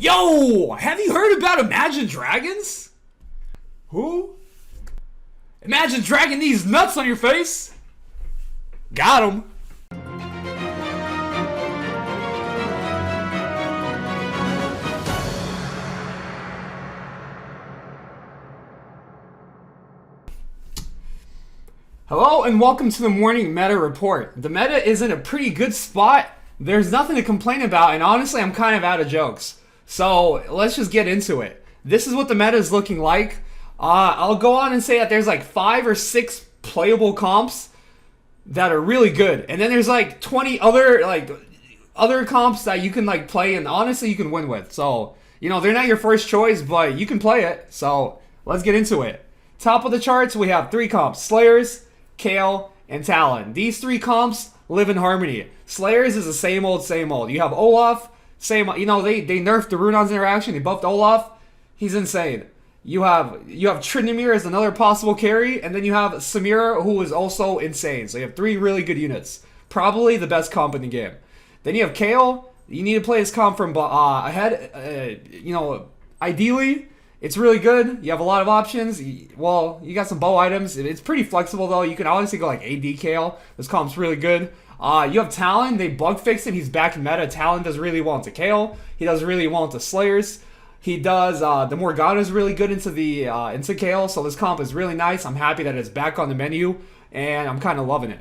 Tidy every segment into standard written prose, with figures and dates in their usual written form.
Yo, have you heard about Imagine Dragons? Who? Imagine dragging these nuts on your face. Got him. Hello and welcome to the morning meta report. The meta is in a pretty good spot. There's nothing to complain about, and honestly, I'm kind of out of jokes. So let's just get into it. This is what the meta is looking like. I'll go on and say that there's like 5 or 6 playable comps that are really good, and then there's like 20 other comps that you can like play, and honestly, you can win with. So they're not your first choice, but you can play it. So let's get into it. Top of the charts, we have 3 comps: Slayers, Kale, and Talon. These 3 comps live in harmony. Slayers is the same old, same old. You have Olaf, they nerfed the Runon's interaction, they buffed Olaf. He's insane. You have Trinimir as another possible carry, and then you have Samira, who is also insane. So you have 3 really good units. Probably the best comp in the game. Then you have Kale. You need to play his comp from ahead. Ideally, it's really good. You have a lot of options. Well, you got some bow items. It's pretty flexible, though. You can honestly go like AD Kale. This comp's really good. You have Talon. They bug fixed it. He's back in meta. Talon does really well into Kale. He does really well into Slayers. He does, the Morgana is really good into Kale, so this comp is really nice. I'm happy that it's back on the menu, and I'm kind of loving it.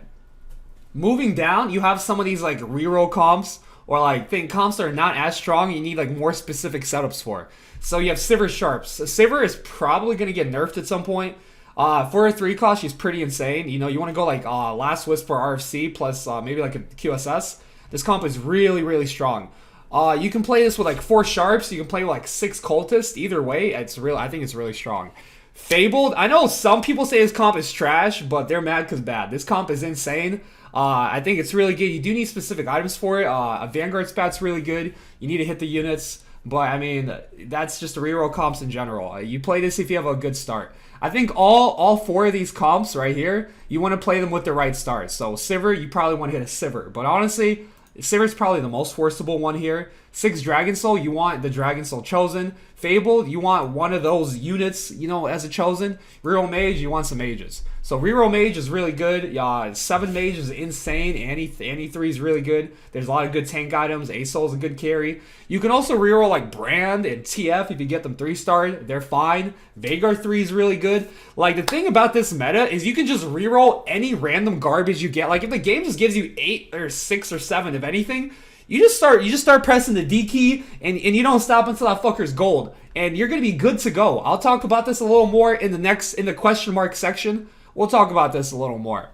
Moving down, you have some of these like reroll comps, or like comps that are not as strong, you need like more specific setups for. So you have Sivir Sharps. Sivir is probably going to get nerfed at some point. For a 3 cost, she's pretty insane. You want to go like Last Whisper RFC plus maybe like a QSS. This comp is really, really strong. You can play this with like 4 Sharps. You can play with like 6 Cultists. Either way, I think it's really strong. Fabled. I know some people say this comp is trash, but they're mad because bad. This comp is insane. I think it's really good. You do need specific items for it. A Vanguard spat's really good. You need to hit the units. But, I mean, that's just the reroll comps in general. You play this if you have a good start. I think all 4 of these comps right here, you want to play them with the right start. So, Sivir, you probably want to hit a Sivir. But honestly, Sivir's probably the most forcible one here. 6 Dragon Soul, you want the Dragon Soul Chosen. Fabled, you want one of those units, as a Chosen. Reroll Mage, you want some mages. So Reroll Mage is really good. 7 Mage is insane. Annie 3 is really good. There's a lot of good tank items. A-Soul is a good carry. You can also reroll like Brand and TF if you get them 3-star. They're fine. Veigar 3 is really good. Like, the thing about this meta is you can just reroll any random garbage you get. Like, if the game just gives you 8 or 6 or 7 of anything, you just start pressing the D key, and you don't stop until that fucker's gold, and you're gonna be good to go. I'll talk about this a little more in the question mark section. We'll talk about this a little more.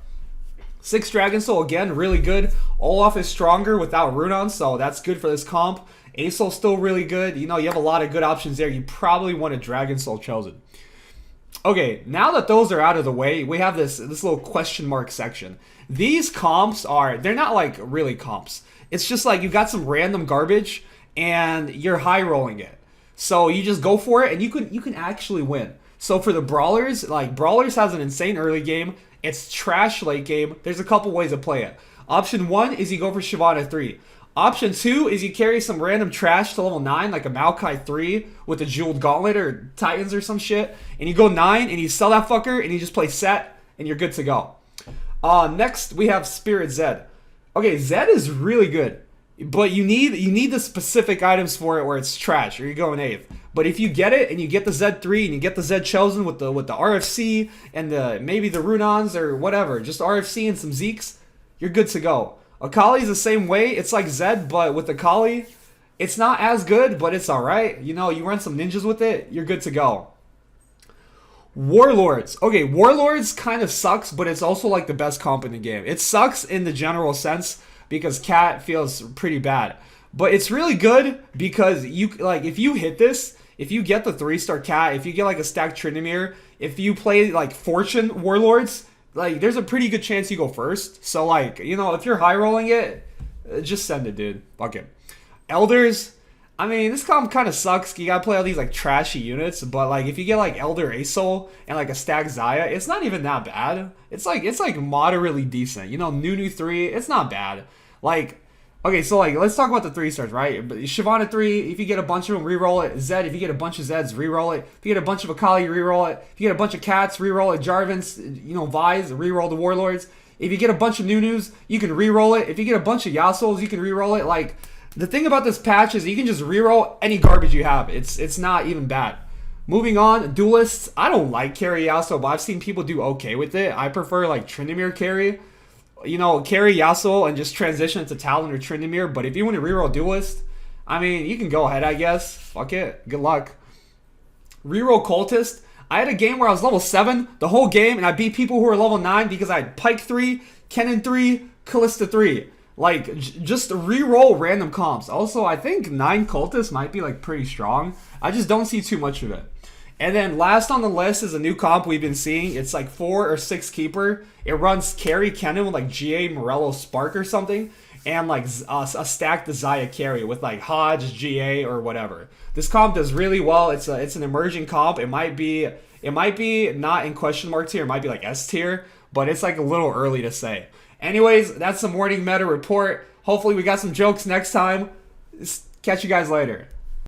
6 Dragon Soul, again, really good. Olaf is stronger without Runon, so that's good for this comp. A-Soul's still really good. You have a lot of good options there. You probably want a Dragon Soul Chosen. Okay, now that those are out of the way, we have this little question mark section. These comps they're not like really comps. It's just like you got some random garbage and you're high rolling it. So you just go for it and you can actually win. So for the Brawlers, like Brawlers has an insane early game. It's trash late game. There's a couple ways to play it. Option 1 is you go for Shyvana 3. Option 2 is you carry some random trash to level 9, like a Maokai 3 with a Jeweled Gauntlet or Titans or some shit. And you go 9 and you sell that fucker and you just play set and you're good to go. Next, we have Spirit Zed. Okay, Zed is really good, but you need the specific items for it where it's trash, or you're going 8th. But if you get it, and you get the Z3, and you get the Zed Chosen with the RFC, and maybe the Runons, or whatever, just RFC and some Zeeks, you're good to go. Akali's the same way. It's like Zed, but with Akali, it's not as good, but it's alright. You run some ninjas with it, you're good to go. Warlords. Okay, Warlords kind of sucks, but it's also like the best comp in the game. It sucks in the general sense because Cat feels pretty bad. But it's really good because if you hit this, if you get the 3-star Cat, if you get like a stacked Trinimir, if you play like Fortune Warlords, like there's a pretty good chance you go first. So like, if you're high rolling it, just send it, dude. Fuck it. Elders. I mean, this comp kind of sucks. You gotta play all these like trashy units, but like if you get like Elder A-Soul and like a stack Zaya, it's not even that bad. It's like moderately decent. Nunu 3, it's not bad. Like Okay, so like let's talk about the 3 stars, right? But Shyvana 3, if you get a bunch of them, re-roll it. Zed, if you get a bunch of Zeds, re-roll it. If you get a bunch of Akali, re-roll it. If you get a bunch of Cats, re-roll it. Jarvan's, Vi's, re-roll the Warlords. If you get a bunch of Nunus, you can re-roll it. If you get a bunch of Yasuos, you can re-roll it. Like, the thing about this patch is you can just re-roll any garbage you have. It's not even bad. Moving on, Duelists. I don't like carry Yasuo, but I've seen people do okay with it. I prefer like Tryndamere carry. Carry Yasuo and just transition into Talon or Tryndamere. But if you want to reroll Duelist, I mean, you can go ahead, I guess. Fuck it. Good luck. Reroll Cultist. I had a game where I was level 7 the whole game, and I beat people who were level 9 because I had Pike 3, Kennen 3, Callista 3. Like, just reroll random comps. Also, I think 9 Cultists might be, like, pretty strong. I just don't see too much of it. And then last on the list is a new comp we've been seeing. It's like 4 or 6 Keeper. It runs Carry Kennen with, like, GA Morello Spark or something. And, like, a stacked Zaya carry with, like, Hodge, GA, or whatever. This comp does really well. It's an emerging comp. It might be not in question mark tier. It might be, like, S tier. But it's, like, a little early to say. Anyways, that's the morning meta report. Hopefully we got some jokes next time. Catch you guys later.